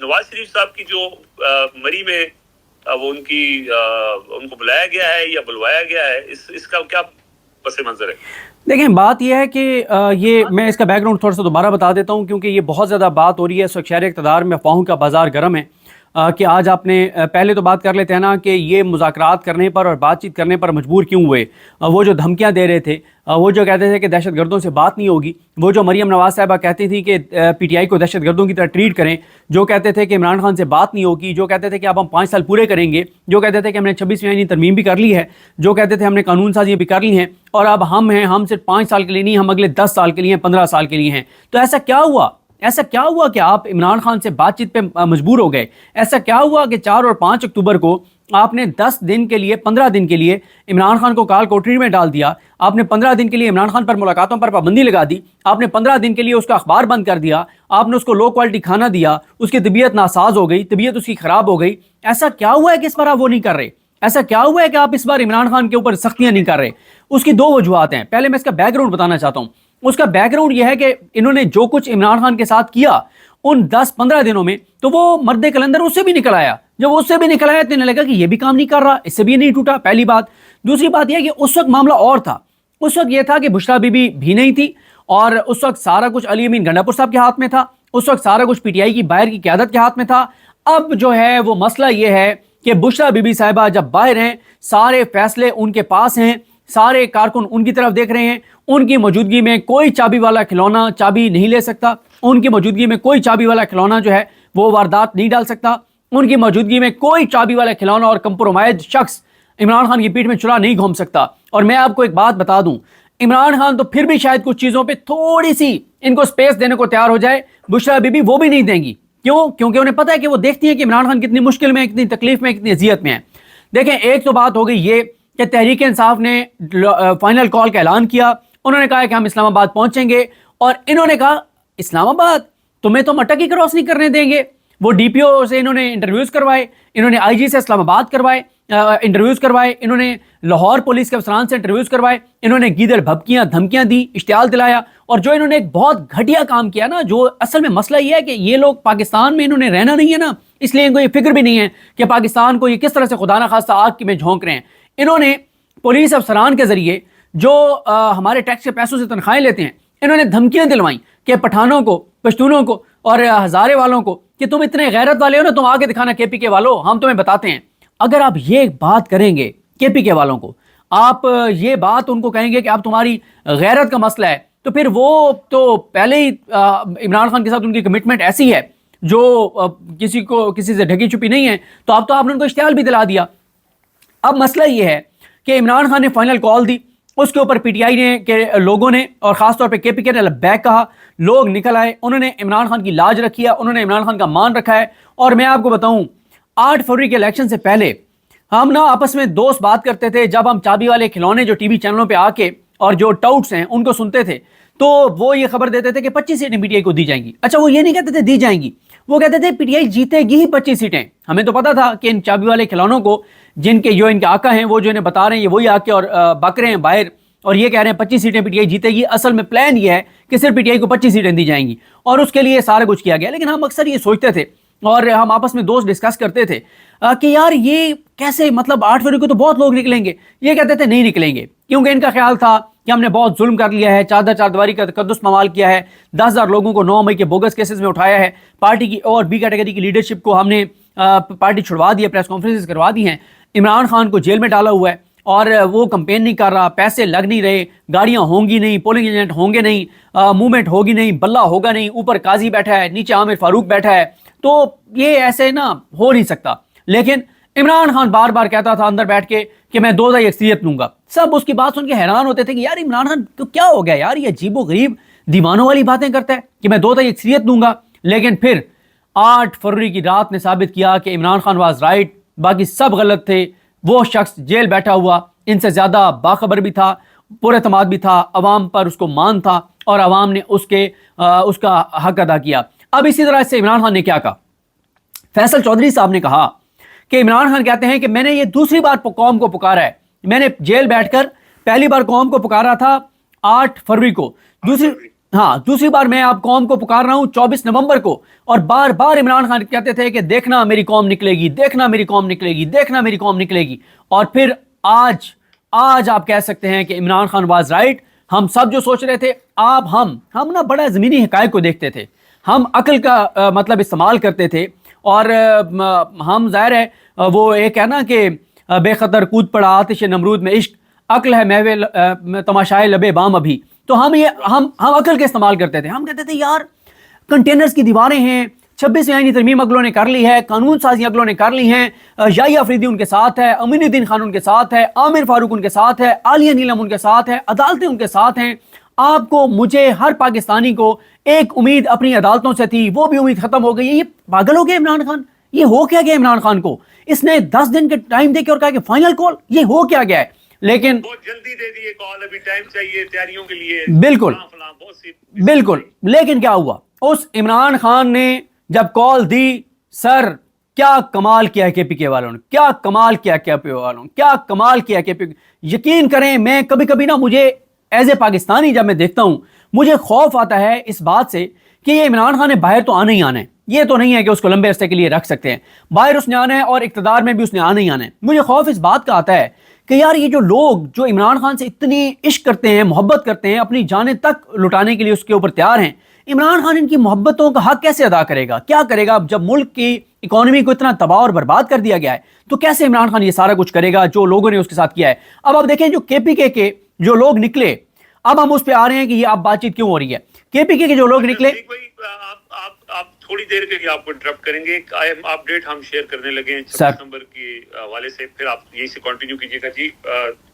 नवाज शरीफ साहब की जो मरी में वो उनको बुलाया गया है या बुलवाया गया है, इसका क्या पस मंजर है? देखें, बात यह है कि ये मैं इसका बैकग्राउंड थोड़ा सा दोबारा बता देता हूँ, क्योंकि ये बहुत ज़्यादा बात हो रही है। शहर इक़्तिदार में अफवाहों का बाज़ार गर्म है कि आज आपने पहले तो बात कर लेते हैं ना कि ये मुज़ाकरात करने पर और बातचीत करने पर मजबूर क्यों हुए। वो जो धमकियां दे रहे थे, वो जो कहते थे कि दहशत गर्दों से बात नहीं होगी, वो जो मरीम नवाज़ साहिबा कहती थी कि PTI को दहशत गर्दों की तरह ट्रीट करें, जो कहते थे कि इमरान खान से बात नहीं होगी, जो कहते थे कि अब हम 5 साल पूरे करेंगे, जो कहते थे कि हमने 26वीं आईनी तरमीम भी कर ली है, जो कहते थे हमने कानून साजी भी कर ली है और अब हम सिर्फ 5 साल के लिए नहीं, हम अगले 10 साल के लिए, 15 साल के लिए हैं। तो ऐसा क्या हुआ? ऐसा क्या हुआ कि आप इमरान खान से बातचीत पे मजबूर हो गए? ऐसा क्या हुआ कि 4 और 5 अक्टूबर को आपने 10 दिन के लिए, 15 दिन के लिए इमरान खान को काल कोठरी में डाल दिया? आपने 15 दिन के लिए इमरान खान पर मुलाकातों पर पाबंदी लगा दी, आपने 15 दिन के लिए उसका अखबार बंद कर दिया, आपने उसको लो क्वालिटी खाना दिया, उसकी तबीयत नासाज हो गई, तबीयत उसकी खराब हो गई। ऐसा क्या हुआ है कि इस बार आप वो नहीं कर रहे? ऐसा क्या हुआ है कि आप इस बार इमरान खान के ऊपर सख्तियां नहीं कर रहे? उसकी 2 वजूहत हैं। पहले मैं इसका बैकग्राउंड बताना चाहता हूँ। उसका बैकग्राउंड यह है कि इन्होंने जो कुछ इमरान खान के साथ किया उन 10-15 दिनों में, तो वो मर्द कलंदर उससे भी निकल आया। जब उससे भी निकल आया तो इन्हें लगा कि ये भी काम नहीं कर रहा, इससे भी नहीं टूटा, पहली बात। दूसरी बात यह कि उस वक्त मामला और था। उस वक्त यह था कि बुशरा बीबी भी नहीं थी और उस वक्त सारा कुछ अली अमीन गंडापुर साहब के हाथ में था, उस वक्त सारा कुछ PTI की बाहर की क़यादत के हाथ में था। अब जो है वो मसला यह है कि बुशरा बीबी साहिबा जब बाहर हैं, सारे फैसले उनके पास हैं, सारे कारकुन उनकी तरफ देख रहे हैं। उनकी मौजूदगी में कोई चाबी वाला खिलौना चाबी नहीं ले सकता, उनकी मौजूदगी में कोई चाबी वाला खिलौना जो है वो वारदात नहीं डाल सकता, उनकी मौजूदगी में कोई चाबी वाला खिलौना और कंप्रोमाइज शख्स इमरान खान की पीठ में चुरा नहीं घूम सकता। और मैं आपको एक बात बता दूं, इमरान खान तो फिर भी शायद कुछ चीज़ों पे थोड़ी सी इनको स्पेस देने को तैयार हो जाए, बुशरा बीबी वो भी नहीं देंगी। क्यों? क्योंकि उन्हें पता है कि वो देखती है कि इमरान खान कितनी मुश्किल में, कितनी तकलीफ में, कितनी अजियत में है। देखें, एक तो बात हो गई ये कि तहरीक इंसाफ ने फाइनल कॉल का ऐलान किया। उन्होंने कहा कि हम इस्लामाबाद पहुंचेंगे और इन्होंने कहा इस्लामाबाद तुम्हें तो मटक ही क्रॉस नहीं करने देंगे। वो DPO से इन्होंने इंटरव्यूज करवाए, इन्होंने IG से इस्लामाबाद करवाए इंटरव्यूज करवाए, इन्होंने लाहौर पुलिस के अफसरान से इंटरव्यूज करवाए, इन्होंने गीदड़ भभकियां धमकियां दी, इश्तियाल दिलाया। और जो इन्होंने एक बहुत घटिया काम किया ना, जो असल में मसला ये है कि ये लोग पाकिस्तान में इन्होंने रहना नहीं है ना, इसलिए इनको ये फिक्र भी नहीं है कि पाकिस्तान को ये किस तरह से खुदा ना खास्ता आग में झोंक रहे हैं। इन्होंने पुलिस अफसरान के जरिए जो हमारे टैक्स के पैसों से तनख्वाहें लेते हैं, इन्होंने धमकियां दिलवाई कि पठानों को, पश्तूनों को और हज़ारे वालों को कि तुम इतने गैरत वाले हो ना, तुम आगे दिखाना KPK वालों, हम तुम्हें बताते हैं। अगर आप ये बात करेंगे KPK वालों को, आप ये बात उनको कहेंगे कि अब तुम्हारी गैरत का मसला है, तो फिर वो तो पहले ही इमरान खान के साथ उनकी कमिटमेंट ऐसी है जो किसी से ढकी छुपी नहीं है, तो अब तो आपने उनको इश्तियाल भी दिला दिया। अब मसला ये है कि इमरान खान ने फाइनल कॉल दी, उसके ऊपर PTI ने के लोगों ने और ख़ासतौर पे KPK ने लब्बैक कहा, लोग निकल आए, उन्होंने इमरान खान की लाज रखी है, उन्होंने इमरान खान का मान रखा है। और मैं आपको बताऊं, 8 फरवरी के इलेक्शन से पहले हम ना आपस में दोस्त बात करते थे, जब हम चाबी वाले खिलौने जो TV चैनलों पे आके और जो टाउट्स हैं उनको सुनते थे, तो वो ये खबर देते थे कि 25 सीटें PTI को दी जाएंगी। अच्छा, वो ये नहीं कहते थे दी जाएंगी, वो कहते थे PTI जीतेगी ही 25 सीटें। हमें तो पता था कि इन चाबी वाले खिलौनों को, जो इनके आका हैं, वो जो इन्हें बता रहे हैं, ये वही आके और बक रहे हैं बाहर और ये कह रहे हैं 25 सीटें PTI जीतेगी। असल में प्लान ये है कि सिर्फ PTI को 25 सीटें दी जाएंगी और उसके लिए सारा कुछ किया गया। लेकिन हम अक्सर ये सोचते थे और हम आपस में दोस्त डिस्कस करते थे कि यार ये कैसे, मतलब 8 फरवरी को तो बहुत लोग निकलेंगे। ये कहते थे नहीं निकलेंगे, क्योंकि इनका ख्याल था कि हमने बहुत जुल्म कर लिया है, चारदीवारी का तकद्दुस मवाल किया है, 10,000 लोगों को 9 मई के बोगस केसेस में उठाया है, पार्टी की और B कैटेगरी की लीडरशिप को हमने पार्टी छुड़वा दी है, प्रेस कॉन्फ्रेंसेस करवा दी हैं, इमरान खान को जेल में डाला हुआ है और वो कैंपेन नहीं कर रहा, पैसे लग नहीं रहे, गाड़ियां होंगी नहीं, पोलिंग एजेंट होंगे नहीं, मूवमेंट होगी नहीं, बल्ला होगा नहीं, ऊपर काजी बैठा है, नीचे आमिर फारूक बैठा है, तो ये ऐसे ना हो नहीं सकता। लेकिन इमरान खान बार बार कहता था अंदर बैठ के कि मैं 2 अक्सरियत लूंगा। सब उसकी बात सुन के हैरान होते थे कि यार इमरान खान तो क्या हो गया यार, ये अजीबो गरीब दीवानों वाली बातें करता है कि मैं 2 अक्सरियत लूंगा। लेकिन फिर 8 फरवरी की रात ने साबित किया कि इमरान खान वाज राइट, बाकी सब गलत थे। वो शख्स जेल बैठा हुआ इनसे ज्यादा बाखबर भी था, पुरएतमाद भी था, अवाम पर उसको मान था और अवाम ने उसका हक अदा किया। अब इसी तरह से इमरान खान ने क्या कहा, फैसल चौधरी साहब ने कहा कि इमरान खान कहते हैं कि मैंने ये दूसरी बार कौम को पुकारा है, मैंने जेल बैठकर पहली बार कौम को पुकारा था 8 फरवरी को, हाँ, दूसरी बार मैं आप कौम को पुकार रहा हूं 24 नवंबर को, और बार बार इमरान खान कहते थे कि देखना मेरी कौम निकलेगी, देखना मेरी कौम निकलेगी, देखना मेरी कौम निकलेगी। और फिर आज आप कह सकते हैं कि इमरान खान वाज राइट। हम सब जो सोच रहे थे, हम ना बड़ा ज़मीनी हक़ाइक़ को देखते थे, हम अक्ल का मतलब इस्तेमाल करते थे, और हम ज़ाहिर है वो एक है ना कि बेखतर कूद पड़ा आतिश नमरूद में इश्क, अक्ल है महवे तमाशाए लबे बाम अभी। तो हम अक्ल के इस्तेमाल करते थे। हम कहते थे यार कंटेनर्स की दीवारें हैं, 26 आईनी तरमीम अगलों ने कर ली है, कानून साजी अगलों ने कर ली हैं, याहिया अफरीदी उनके साथ है, अमीनुद्दीन खान उनके साथ है, आमिर फारूक उनके साथ है, आलिया नीलम उनके साथ है, अदालतें उनके साथ हैं। आपको, मुझे, हर पाकिस्तानी को एक उम्मीद अपनी अदालतों से थी, वो भी उम्मीद खत्म हो गई है। ये पागल हो गया इमरान खान, ये हो क्या गया इमरान खान को? इसने 10 दिन के टाइम दे के और कहा कि फाइनल कॉल, ये हो क्या गया है? लेकिन बहुत जल्दी दे दिए कॉल, अभी टाइम चाहिए तैयारियों के लिए, बिल्कुल बिल्कुल। लेकिन क्या हुआ, उस इमरान खान ने जब कॉल दी, सर क्या कमाल किया केपीके वालों ने, क्या कमाल किया केपीके वालों ने, क्या कमाल किया केपीके। यकीन करें, मैं कभी कभी ना, मुझे एज ए पाकिस्तानी जब मैं देखता हूं, मुझे खौफ आता है इस बात से कि ये इमरान खान ने बाहर तो आना ही आना है। ये तो नहीं है कि उसको लंबे अरसे के लिए रख सकते हैं, बाहर उसने आना है और इक़्तिदार में भी उसने आना ही आना है। मुझे खौफ इस बात का आता है कि यार ये जो लोग जो इमरान खान से इतनी इश्क करते हैं, मोहब्बत करते हैं, अपनी जानें तक लुटाने के लिए उसके ऊपर तैयार हैं, इमरान खान इनकी मोहब्बतों का हक कैसे अदा करेगा, क्या करेगा? जब मुल्क की इकोनॉमी को इतना तबाह और बर्बाद कर दिया गया है, तो कैसे इमरान खान ये सारा कुछ करेगा जो लोगों ने उसके साथ किया है? अब आप देखें, जो केपीके के जो लोग निकले, अब हम उस पर आ रहे हैं कि ये अब बातचीत क्यों हो रही है। केपीके के जो लोग निकले, आप थोड़ी देर के लिए आपको इंटरप्ट करेंगे, अपडेट हम शेयर करने लगे 26 नंबर के हवाले से, फिर आप यहीं से कंटिन्यू कीजिएगा जी।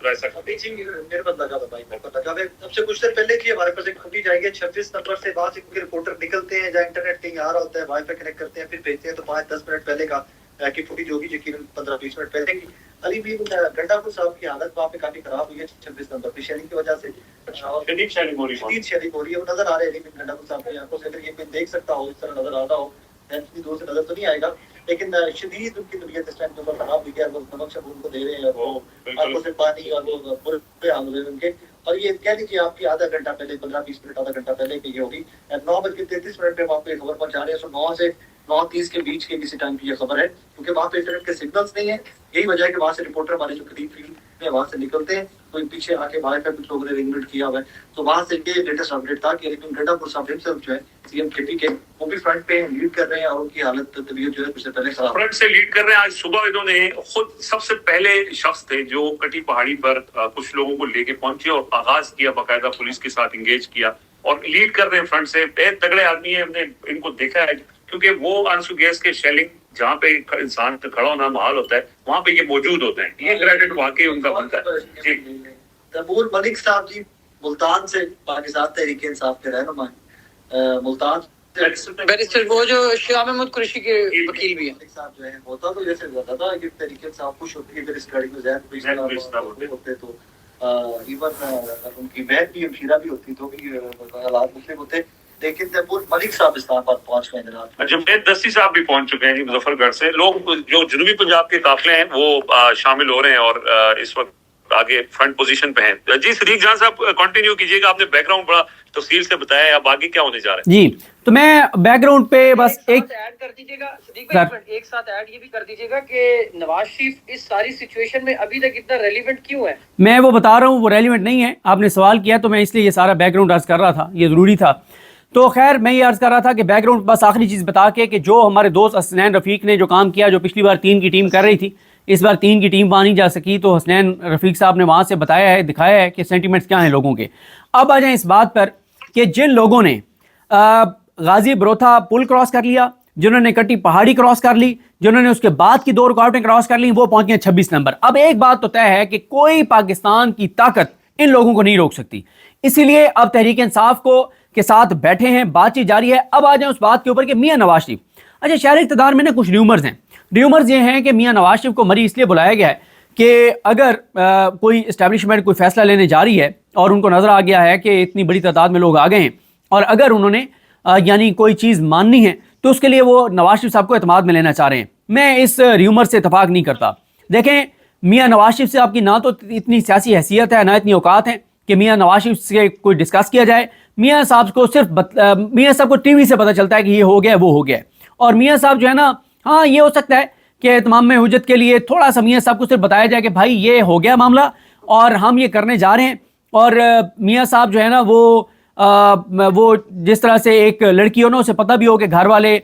मेरे पास लगा था भाई, सबसे कुछ देर पहले की हमारे पास एक खबरी जाएगी 26 नंबर से, वहां से रिपोर्टर निकलते हैं, जहाँ इंटरनेट कहीं आ रहा होता है, वाईफाई कनेक्ट करते हैं, फिर भेजते हैं, तो 5-10 मिनट पहले का की फुटेज होगी, यकीनन 15-20 मिनट पहले की। अली भी गंडापुर साहब की हालत वहाँ पे काफी खराब हुई है 26 नंबर पे शेलिंग की वजह से, शदीद शेलिंग हो रही है, वो नजर आ रहे हैं गंडापुर साहब की आंखों से, अगर ये कोई देख सकता हो, इस तरह नजर आ रहा हो, इतनी दूर से नजर तो नहीं आएगा, लेकिन शदीद उनकी तबीयत इस टाइम पर खराब हुई है, वो नमक शब उनको दे रहे हैं, वो आंखों से पानी, और वो बुरे हाल हुए उनके। और ये कह लीजिए आपकी आधा घंटा पहले, 15-20 मिनट, आधा घंटा पहले की ये होगी, 9:33 पे हम आपको खबर पहुंचा रहे हैं। 9 से 9:30 के बीच के किसी टाइम की ये खबर है, क्योंकि वहाँ पे इंटरनेट के सिग्नल्स नहीं है। यही वजह है कि वहाँ से रिपोर्टर हमारे जो करीब फील्ड में वहाँ से निकलते हैं, तो पीछे आके वहाँ पे कुछ लोगों ने अरेंजमेंट किया हुआ है, तो वहाँ से ये लेटेस्ट अपडेट था कि गंडापुर साहब हिमसेल्फ जो है सीएम केपीके, वो भी फ्रंट पे लीड कर रहे हैं, और उनकी हालत तबीयत जो है उससे पहले खराब, फ्रंट से लीड कर रहे हैं। आज सुबह इन्होंने खुद सबसे पहले शख्स थे जो कटी पहाड़ी पर कुछ लोगों को लेके पहुंचे और आगाज किया, बाकायदा पुलिस के साथ इंगेज किया, और लीड कर रहे हैं फ्रंट से। बेहद तगड़े आदमी है, हमने इनको देखा है, क्योंकि वो आंसू गैस के शेलिंग जहाँ पे इंसान खड़ा होना माहौल होता है, वहाँ पे ये मौजूद होते हैं। ये क्रेडिट वाकई उनका बनता है। तैमूर मलिक साहब जी मुल्तान से, पाकिस्तान तहरीक इंसाफ के रहनुमा, मुल्तान बैरिस्टर, वो जो शाह महमूद कुरैशी के वकील भी हैं साहब जो है, होता तो जैसे ज्यादा था कि तहरीक इंसाफ खुश होती है, इस गाड़ी में ज़हन होते तो इवन उनकी बहन भी हमशीरा भी होती, तो भी हालात मुख्तलिफ होते। लेकिन तैमूर मलिक साहब इस्लामाबाद पहुंच गए जनाब। जुमैद दस्ती साहब भी पहुंच चुके हैं जी मुजफ्फरगढ़ से। लोग जो जनूबी पंजाब के काफिले हैं वो शामिल हो रहे हैं और इस वक्त आगे फ्रंट पोजीशन पे हैं। जी सदीक जान साहब कंटिन्यू कीजिएगा, आपने बैकग्राउंड बड़ा तफसील से बताया, अब आगे क्या होने जा रहा है? जी, तो मैं बैकग्राउंड पे बस एक ऐड कर दीजिएगा सदीक भाई, एक साथ ऐड ये भी कर दीजिएगा कि नवाज शरीफ इस सारी सिचुएशन में अभी तक इतना रेलिवेंट क्यों है? मैं वो बता रहा हूँ, वो रेलिवेंट नहीं है। आपने सवाल किया तो मैं इसलिए ये सारा बैकग्राउंड अर्ज कर रहा था, ये ज़रूरी था। तो खैर मैं ये अर्ज कर रहा था कि बैकग्राउंड बस आखिरी चीज़ बता के कि जो हमारे दोस्त हसनैन रफ़ीक ने जो काम किया, जो पिछली बार 3 की टीम कर रही थी, इस बार 3 की टीम वहाँ नहीं जा सकी, तो हसनैन रफ़ीक साहब ने वहाँ से बताया है, दिखाया है कि सेंटिमेंट्स क्या हैं लोगों के। अब आ जाएँ इस बात पर कि जिन लोगों ने गाजी बरोथा पुल क्रॉस कर लिया, जिन्होंने कटी पहाड़ी क्रॉस कर ली, जिन्होंने उसके बाद की 2 रुकावटें क्रॉस कर ली, वो पहुँच गए 26 नंबर। अब एक बात तो तय है कि कोई पाकिस्तान की ताकत इन लोगों को नहीं रोक सकती, इसीलिए अब तहरीक इंसाफ को के साथ बैठे हैं, बातचीत जारी है। अब आ जाए उस बात के ऊपर कि मियां नवाज शरीफ, अच्छा शहर इक़्तिदार में ना कुछ र्यूमर्स हैं। र्यूमर्स ये हैं कि मियां नवाज शरीफ को मरी इसलिए बुलाया गया है कि अगर कोई इस्टेब्लिशमेंट कोई फैसला लेने जा रही है और उनको नज़र आ गया है कि इतनी बड़ी तादाद में लोग आ गए हैं, और अगर उन्होंने यानी कोई चीज़ माननी है, तो उसके लिए वो नवाज शरीफ साहब को एतमाद में लेना चाह रहे हैं। मैं इस र्यूमर से इतफाक नहीं करता। देखें, मियां नवाज शरीफ से आपकी ना तो इतनी सियासी हैसियत है, ना इतनी औकात है कि मियां नवाज शरीफ से कोई डिस्कस किया जाए। میاں صاحب کو صرف میاں صاحب کو ٹی وی سے پتہ چلتا ہے کہ یہ ہو گیا وہ ہو گیا، اور میاں صاحب جو ہے نا، ہاں یہ ہو سکتا ہے کہ اتمام حجت کے لیے تھوڑا سا میاں صاحب کو صرف بتایا جائے کہ بھائی یہ ہو گیا معاملہ اور ہم یہ کرنے جا رہے ہیں، اور میاں صاحب جو ہے نا وہ جس طرح سے ایک لڑکی ہو نا، اسے پتہ بھی ہو کہ گھر والے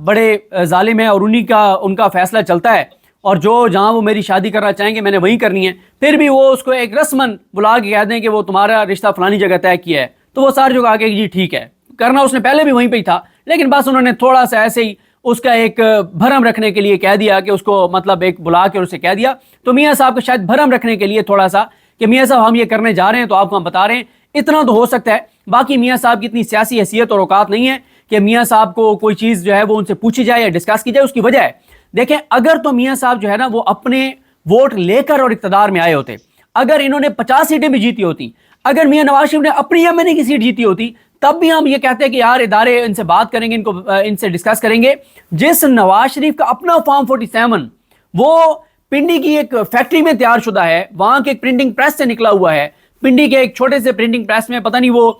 بڑے ظالم ہیں اور ان کا فیصلہ چلتا ہے، اور جہاں وہ میری شادی کرنا چاہیں گے میں نے وہیں کرنی ہے، پھر بھی وہ اس کو ایک رسمن بلا کے کہہ دیں کہ وہ تمہارا رشتہ فلانی جگہ طے کیا ہے، تو وہ ساری جگہ آگے جی ٹھیک ہے، کرنا اس نے پہلے بھی وہیں پہ ہی تھا، لیکن بس انہوں نے تھوڑا سا ایسے ہی اس کا ایک بھرم رکھنے کے لیے کہہ دیا کہ اس کو مطلب ایک بلا کے اسے کہہ دیا، تو میاں صاحب کو شاید بھرم رکھنے کے لیے تھوڑا سا کہ میاں صاحب ہم یہ کرنے جا رہے ہیں تو آپ کو ہم بتا رہے ہیں، اتنا تو ہو سکتا ہے۔ باقی میاں صاحب کی اتنی سیاسی حیثیت اور اوقات نہیں ہے کہ میاں صاحب کو کوئی چیز جو ہے وہ ان سے پوچھی جائے یا ڈسکس کی جائے، اس کی وجہ ہے دیکھیں، اگر تو میاں صاحب جو ہے نا وہ اپنے ووٹ لے کر اور اقتدار میں آئے ہوتے، اگر انہوں نے 50 سیٹیں بھی جیتی ہوتی، اگر میاں نواز شریف نے اپنی ایم کی سیٹ جیتی ہوتی، تب بھی ہم یہ کہتے ہیں کہ یار ادارے ان سے بات کریں گے، ان سے ڈسکس کریں گے۔ جس نواز شریف کا اپنا فارم 47 وہ پنڈی کی ایک فیکٹری میں تیار شدہ ہے، وہاں کے ایک پرنٹنگ پریس سے نکلا ہوا ہے، پنڈی کے ایک چھوٹے سے پرنٹنگ پریس میں، پتہ نہیں وہ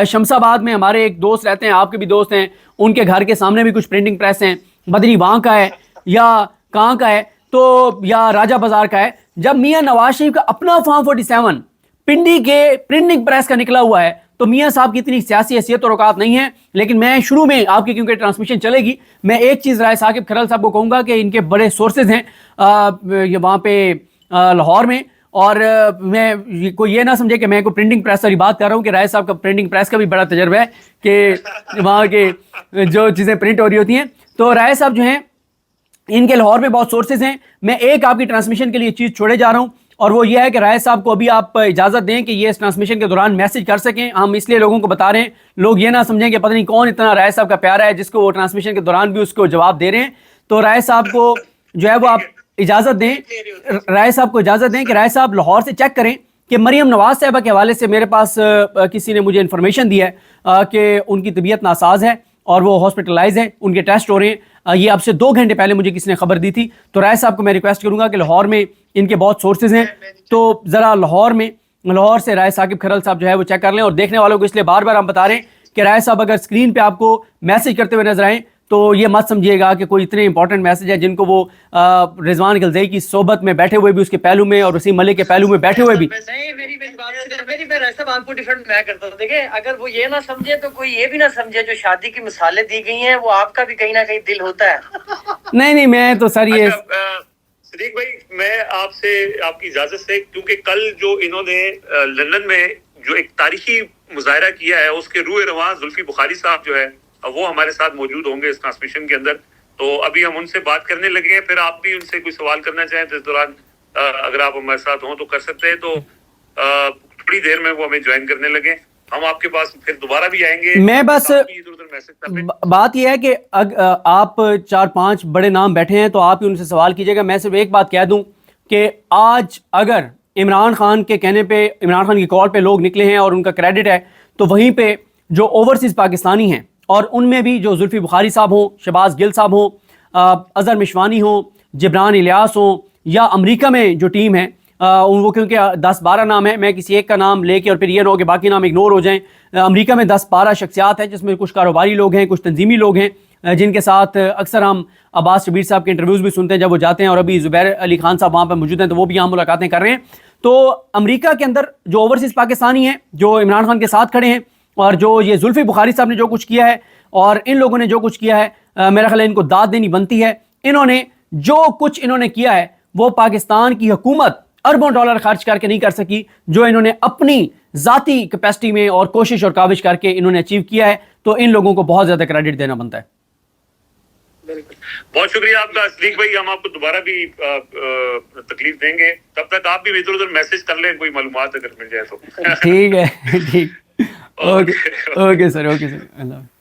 شمس آباد میں ہمارے ایک دوست رہتے ہیں، آپ کے بھی دوست ہیں، ان کے گھر کے سامنے بھی کچھ پرنٹنگ پریس ہیں، بدری وہاں کا ہے یا کہاں کا ہے تو یا راجہ بازار کا ہے۔ جب میاں نواز شریف کا اپنا فارم 47 پنڈی کے پرنٹنگ پریس کا نکلا ہوا ہے تو میاں صاحب کی اتنی سیاسی حیثیت اور اوقات نہیں ہے۔ لیکن میں شروع میں آپ کی کیونکہ ٹرانسمیشن چلے گی، میں ایک چیز رائے ثاقب کھرل صاحب کو کہوں گا کہ ان کے بڑے سورسز ہیں وہاں پہ لاہور میں، اور میں کوئی یہ نہ سمجھے کہ میں کوئی پرنٹنگ پریس والی بات کر رہا ہوں کہ رائے صاحب کا پرنٹنگ پریس کا بھی بڑا تجربہ ہے کہ وہاں کے جو چیزیں پرنٹ ہو رہی ہوتی ہیں، تو رائے صاحب جو ہیں ان کے لاہور میں بہت سورسز ہیں۔ میں ایک آپ کی ٹرانسمیشن کے لیے چیز چھوڑے جا رہا ہوں، اور وہ یہ ہے کہ رائے صاحب کو ابھی آپ اجازت دیں کہ یہ اس ٹرانسمیشن کے دوران میسج کر سکیں، ہم اس لیے لوگوں کو بتا رہے ہیں، لوگ یہ نہ سمجھیں کہ پتہ نہیں کون اتنا رائے صاحب کا پیارا ہے جس کو وہ ٹرانسمیشن کے دوران بھی اس کو جواب دے رہے ہیں۔ تو رائے صاحب کو جو ہے وہ آپ اجازت دیں، رائے صاحب کو اجازت دیں کہ رائے صاحب لاہور سے چیک کریں کہ مریم نواز صاحبہ کے حوالے سے میرے پاس کسی نے مجھے انفارمیشن دی ہے کہ ان کی طبیعت ناساز ہے اور وہ ہاسپٹلائز ہیں، ان کے ٹیسٹ ہو رہے ہیں، یہ اب سے 2 گھنٹے پہلے مجھے کسی نے خبر دی تھی۔ تو رائے صاحب کو میں ریکویسٹ کروں گا کہ لاہور میں ان کے بہت سورسز ہیں، تو ذرا لاہور سے رائے ثاقب کھرل صاحب جو ہے وہ چیک کر لیں، اور دیکھنے والوں کو اس لیے بار بار ہم بتا رہے ہیں کہ رائے صاحب اگر اسکرین پہ آپ کو میسج کرتے ہوئے نظر آئیں تو یہ مت سمجھیے گا کہ کوئی اتنے امپورٹنٹ میسج ہے جن کو وہ رضوان غلزئی کی صحبت میں بیٹھے ہوئے بھی، اس کے پہلو میں، اور وسیم ملک کے پہلو میں بیٹھے ہوئے بھی۔ دیکھیں اگر وہ یہ نہ سمجھے تو کوئی یہ بھی نہ سمجھے، جو شادی کی مثالیں دی گئی ہیں وہ آپ کا بھی کہیں نہ کہیں دل ہوتا ہے۔ نہیں میں تو سر یہ صدیق بھائی، میں آپ سے آپ کی اجازت سے، کیونکہ کل جو انہوں نے لندن میں جو ایک تاریخی مظاہرہ کیا ہے، اس کے روح رواں زلفی بخاری صاحب جو ہے وہ ہمارے ساتھ موجود ہوں گے اس ٹرانسمیشن کے اندر، تو ابھی ہم ان سے بات کرنے لگے ہیں، پھر آپ بھی ان سے کوئی سوال کرنا چاہیں تو اس دوران اگر آپ ہمارے ساتھ ہوں تو کر سکتے ہیں، تو تھوڑی دیر میں وہ ہمیں جوائن کرنے لگے، ہم آپ کے پاس پھر دوبارہ بھی آئیں گے۔ میں بس بات یہ ہے کہ آپ 4-5 بڑے نام بیٹھے ہیں تو آپ ہی ان سے سوال کیجئے گا۔ میں صرف ایک بات کہہ دوں کہ آج اگر عمران خان کے کہنے پہ، عمران خان کی کال پہ لوگ نکلے ہیں اور ان کا کریڈٹ ہے، تو وہیں پہ جو اوورسیز پاکستانی ہیں، اور ان میں بھی جو زلفی بخاری صاحب ہوں، شہباز گل صاحب ہوں، اظہر مشوانی ہوں، جبران الیاس ہوں، یا امریکہ میں جو ٹیم ہے وہ کیونکہ 10-12 نام ہیں، میں کسی ایک کا نام لے کے اور پھر یہ نہ ہو کہ باقی نام اگنور ہو جائیں۔ امریکہ میں 10-12 شخصیات ہیں جس میں کچھ کاروباری لوگ ہیں، کچھ تنظیمی لوگ ہیں، جن کے ساتھ اکثر ہم عباس شبیر صاحب کے انٹرویوز بھی سنتے ہیں جب وہ جاتے ہیں، اور ابھی زبیر علی خان صاحب وہاں پہ موجود ہیں تو وہ بھی یہاں ملاقاتیں کر رہے ہیں۔ تو امریکہ کے اندر جو اوورسیز پاکستانی ہیں جو عمران خان کے ساتھ کھڑے ہیں، اور جو یہ زلفی بخاری صاحب نے جو کچھ کیا ہے اور ان لوگوں نے جو کچھ کیا ہے، میرا خیال ہے ان کو داد دینی بنتی ہے۔ انہوں نے جو کچھ انہوں نے کیا ہے وہ پاکستان کی حکومت اربوں ڈالر خرچ کر کے نہیں کر سکی، جو انہوں نے اپنی ذاتی کیپیسٹی میں اور کوشش اور کاوش کر کے انہوں نے اچیو کیا ہے، تو ان لوگوں کو بہت زیادہ کریڈٹ دینا بنتا ہے۔ بہت شکریہ آپ کا صدیق بھائی، ہم آپ کو دوبارہ بھی تکلیف دیں گے، تب تک آپ بھی ادھر ادھر میسج کر لیں کوئی معلومات اگر مل جائے تو۔ ٹھیک ہے، ٹھیک، اوکے سر، اوکے سر، اللہ